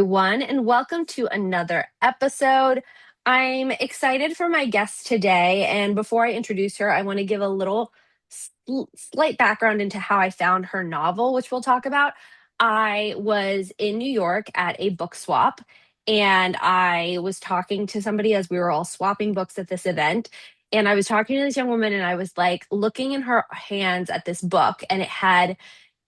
Everyone, and welcome to another episode. I'm excited for my guest today. And before I introduce her, I want to give a little slight background into how I found her novel, which we'll talk about. I was in New York at a book swap, and I was talking to somebody as we were all swapping books at this event. And I was talking to this young woman, and I was like looking in her hands at this book, and it had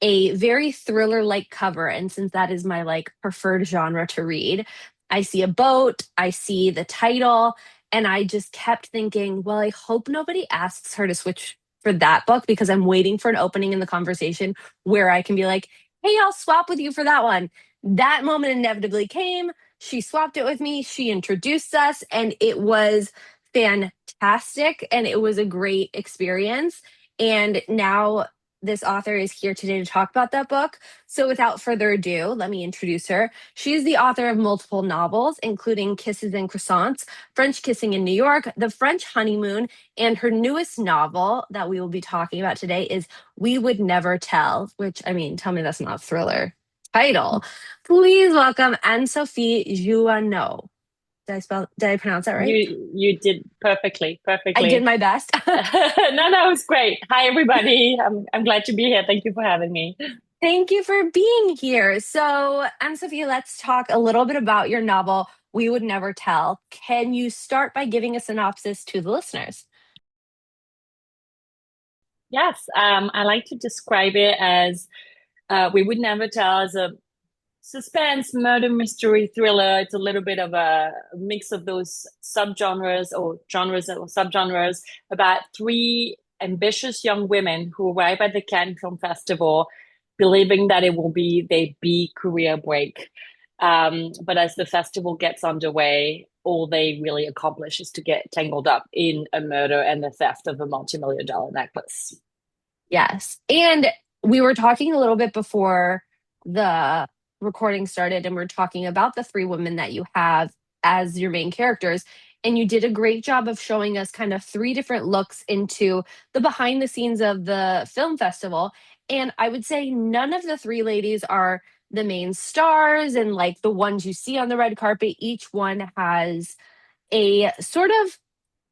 a very thriller like cover. And since that is my like preferred genre to read, I see a boat, I see the title, and I just kept thinking, well, I hope nobody asks her to switch for that book because I'm waiting for an opening in the conversation where I can be like, hey, I'll swap with you for that one. That moment inevitably came. She swapped it with me. She introduced us, and it was fantastic. And it was a great experience. And now this author is here today to talk about that book. So, without further ado, let me introduce her. She is the author of multiple novels, including Kisses and Croissants, French Kissing in New York, The French Honeymoon, and her newest novel that we will be talking about today is We Would Never Tell, which, I mean, tell me that's not a thriller title. Please welcome Anne-Sophie Jouhanneau. Did I pronounce that right? You did perfectly, I did perfectly. my best. No, that was great. Hi, everybody. I'm glad to be here. Thank you for having me. Thank you for being here. So, Anne-Sophie, let's talk a little bit about your novel, We Would Never Tell. Can you start by giving a synopsis to the listeners? Yes, I like to describe it as We Would Never Tell as a suspense, murder, mystery, thriller. It's a little bit of a mix of those subgenres or genres or subgenres about three ambitious young women who arrive at the Cannes Film Festival believing that it will be their B career break. But as the festival gets underway, all they really accomplish is to get tangled up in a murder and the theft of a multi-million dollar necklace. Yes. And we were talking a little bit before the recording started, and we're talking about the three women that you have as your main characters. And you did a great job of showing us kind of three different looks into the behind the scenes of the film festival. And I would say none of the three ladies are the main stars and like the ones you see on the red carpet. Each one has a sort of,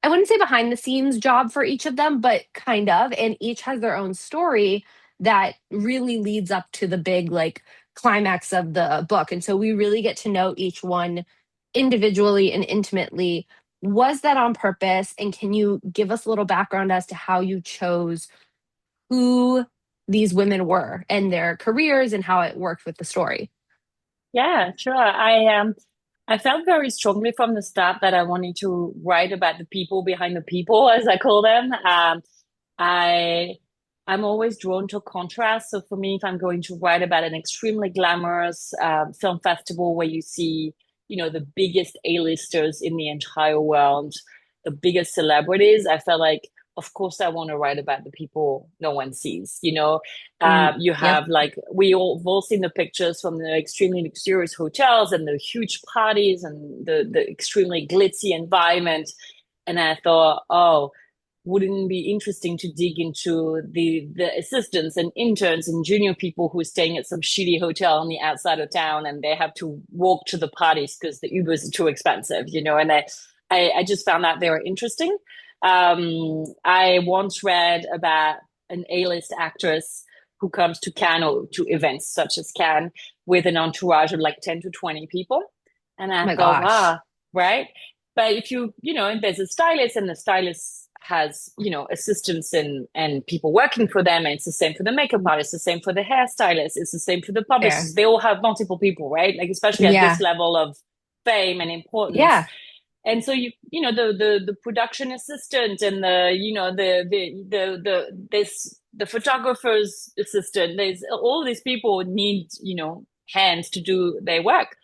I wouldn't say behind the scenes job for each of them, but kind of. And each has their own story that really leads up to the big, like, climax of the book. And so we really get to know each one individually and intimately. Was that on purpose? And can you give us a little background as to how you chose who these women were and their careers and how it worked with the story? Yeah, sure. I felt very strongly from the start that I wanted to write about the people behind the people, as I call them. I I'm always drawn to contrast. So for me, if I'm going to write about an extremely glamorous film festival where you see, the biggest A-listers in the entire world, the biggest celebrities, I felt like, of course, I want to write about the people no one sees. You Yep. have like we've all seen the pictures from the extremely luxurious hotels and the huge parties and the extremely glitzy environment. And I thought, oh, wouldn't it be interesting to dig into the assistants and interns and junior people who are staying at some shitty hotel on the outside of town and they have to walk to the parties because the Ubers are too expensive, and I just found that very interesting. I once read about an A-list actress who comes to Cannes or to events such as Cannes with an entourage of like 10 to 20 people. And Oh I my thought, gosh. wow, right? But if there's a stylist and the stylist has, assistants and people working for them, and it's the same for the makeup artist, the same for the hairstylist, it's the same for the Fair. publishers. They all have multiple people, right? Like especially at this Yeah. level of fame and importance. Yeah. And so the production assistant and the photographer's assistant, there's all these people need hands to do their work,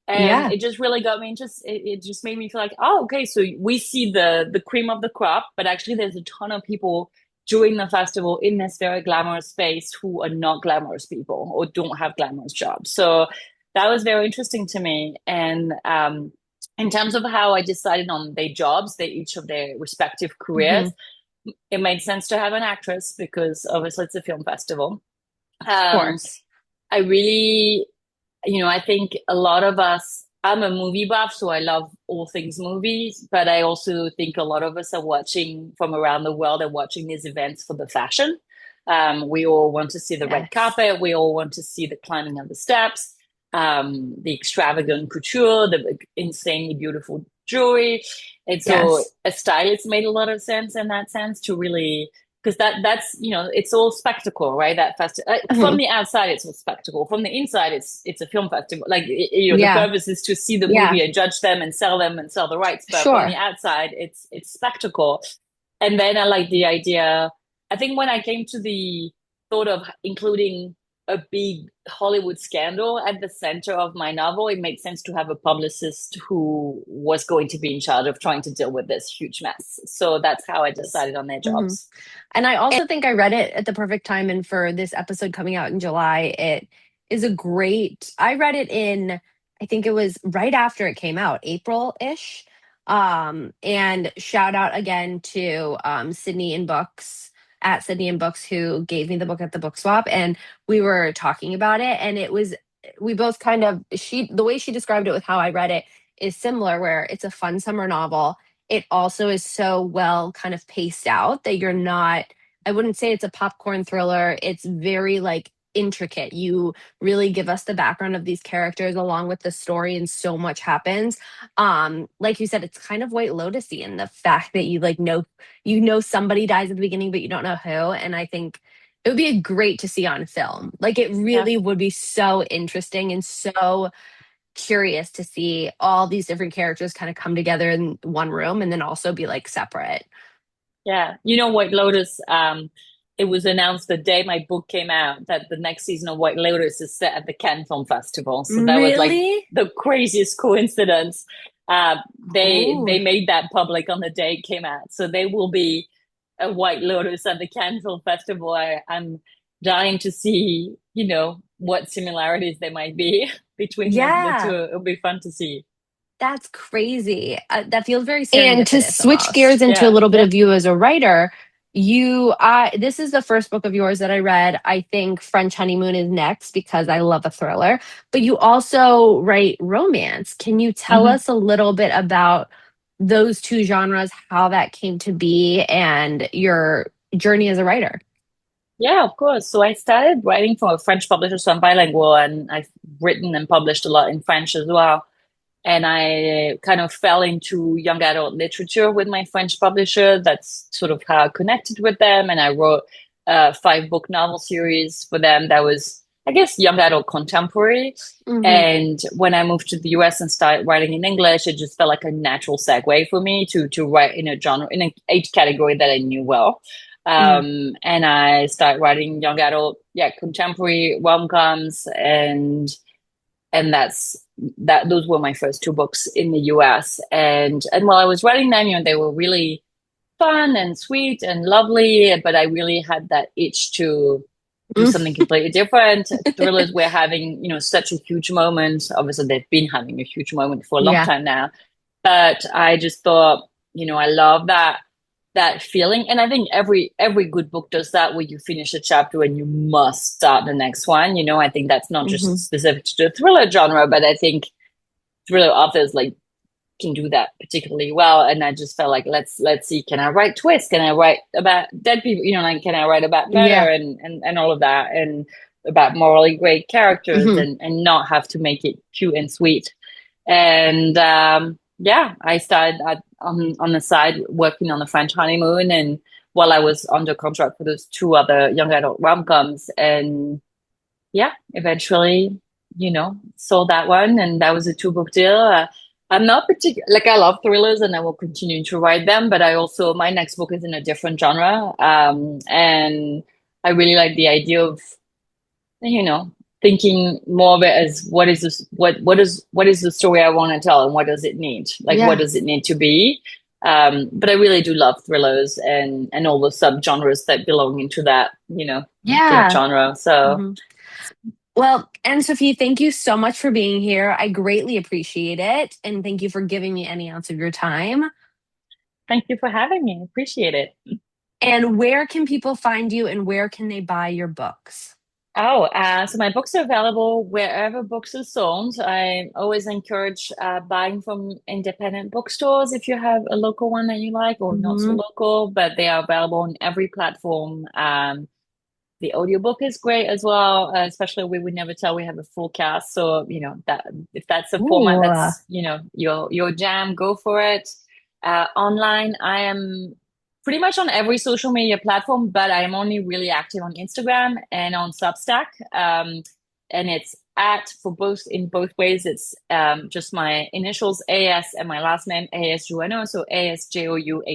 and Yeah. it just really got me interested. It just made me feel like, oh, okay, so we see the cream of the crop, but actually there's a ton of people during the festival in this very glamorous space who are not glamorous people or don't have glamorous jobs. So that was very interesting to me. And in terms of how I decided on their jobs, they each of their respective careers, Hmm. it made sense to have an actress because obviously it's a film festival. Of Um, course. I really I think a lot of us, I'm a movie buff, so I love all things movies, but I also think a lot of us are watching from around the world and watching these events for the fashion. We all want to see the red Yes. carpet. We all want to see the climbing of the steps, the extravagant couture, the insanely beautiful jewelry. And so Yes. a stylist made a lot of sense in that sense to really because that's it's all spectacle, right? That festival from Mhm. the outside it's all spectacle, from the inside it's a film festival. Like the Yeah. purpose is to see the Yeah. movie and judge them and sell the rights, but from the Sure. outside it's spectacle. And then I like the idea. I think when I came to the thought of including a big Hollywood scandal at the center of my novel, it made sense to have a publicist who was going to be in charge of trying to deal with this huge mess. So that's how I decided on their Hmm. jobs. And I also think I read it at the perfect time. And for this episode coming out in July, it is a great. I read it in, I think it was right after it came out, April ish. And shout out again to Sydney in Books at Sydney in Books who gave me the book at the book swap. And we were talking about it. And it was, we both kind of, the way she described it with how I read it is similar, where it's a fun summer novel. It also is so well kind of paced out that you're not, I wouldn't say it's a popcorn thriller. It's very like intricate. You really give us the background of these characters along with the story, and so much happens. Like you said, it's kind of White Lotusy in the fact that you know somebody dies at the beginning, but you don't know who. And I think it would be great to see on film. Like it Yeah. really would be so interesting and so curious to see all these different characters kind of come together in one room and then also be like separate. Yeah. White Lotus, it was announced the day my book came out that the next season of White Lotus is set at the Cannes Film Festival. So that was like Really? the craziest coincidence. They Oh, made that public on the day it came out. So they will be a White Lotus at the Cannes Film Festival. I'm dying to see, what similarities there might be between the two. yeah. It'll be fun to see. That's crazy. That feels very And to serendipitous switch almost. gears into a Yeah. little bit of you As a writer, this is the first book of yours that I read. I think French Honeymoon is next because I love a thriller, but you also write romance. Can you tell Mhm. us a little bit about those two genres, how that came to be, and your journey as a writer? Yeah, of course. So I started writing for a French publisher, so I'm bilingual, and I've written and published a lot in French as well. And I kind of fell into young adult literature with my French publisher. That's sort of how I connected with them. And I wrote a 5 book novel series for them that was, I guess, young adult contemporary. Hmm. And when I moved to the US and started writing in English, it just felt like a natural segue for me to write in a genre, in an age category that I knew well. And I started writing young adult, yeah, contemporary rom-coms, and those were my first 2 books in the US. And while I was writing them, they were really fun and sweet and lovely, but I really had that itch to do something completely different. Thrillers were having, such a huge moment. Obviously, they've been having a huge moment for a long Yeah. time now. But I just thought, I love that feeling. And I think every good book does that, where you finish a chapter and you must start the next one. I think that's not just Hmm. specific to the thriller genre, but I think thriller authors like can do that particularly well. And I just felt like let's see, can I write twists? Can I write about dead people? Like can I write about murder Yeah. and all of that, and about morally great characters, Hmm. and not have to make it cute and sweet. And yeah, I started on the side working on the French honeymoon, and while I was under contract for those 2 other young adult rom-coms, and yeah, eventually, sold that one, and that was a 2 book deal. I'm not particular, like I love thrillers, and I will continue to write them, but I also my next book is in a different genre, and I really like the idea of you know, thinking more of it as what is this, what is the story I want to tell, and what does it need? Like, what Yeah. does it need to be? But I really do love thrillers and all the subgenres that belong into that, Yeah. genre. So Hmm. Well, Anne-Sophie, thank you so much for being here. I greatly appreciate it. And thank you for giving me any ounce of your time. thank you for having me. Appreciate it. And where can people find you and where can they buy your books? So my books are available wherever books are sold. I always encourage buying from independent bookstores if you have a local one that you like or not so Hmm. local, but they are available on every platform. The audiobook is great as well, especially we would never tell we have a full cast. So, that if that's a format Ooh. that's, your jam, go for it. Online, I am pretty much on every social media platform, but I am only really active on Instagram and on Substack. And it's at for both in both ways. It's just my initials AS and my last name AS Jouhanneau. So ASJOUHANNEAU.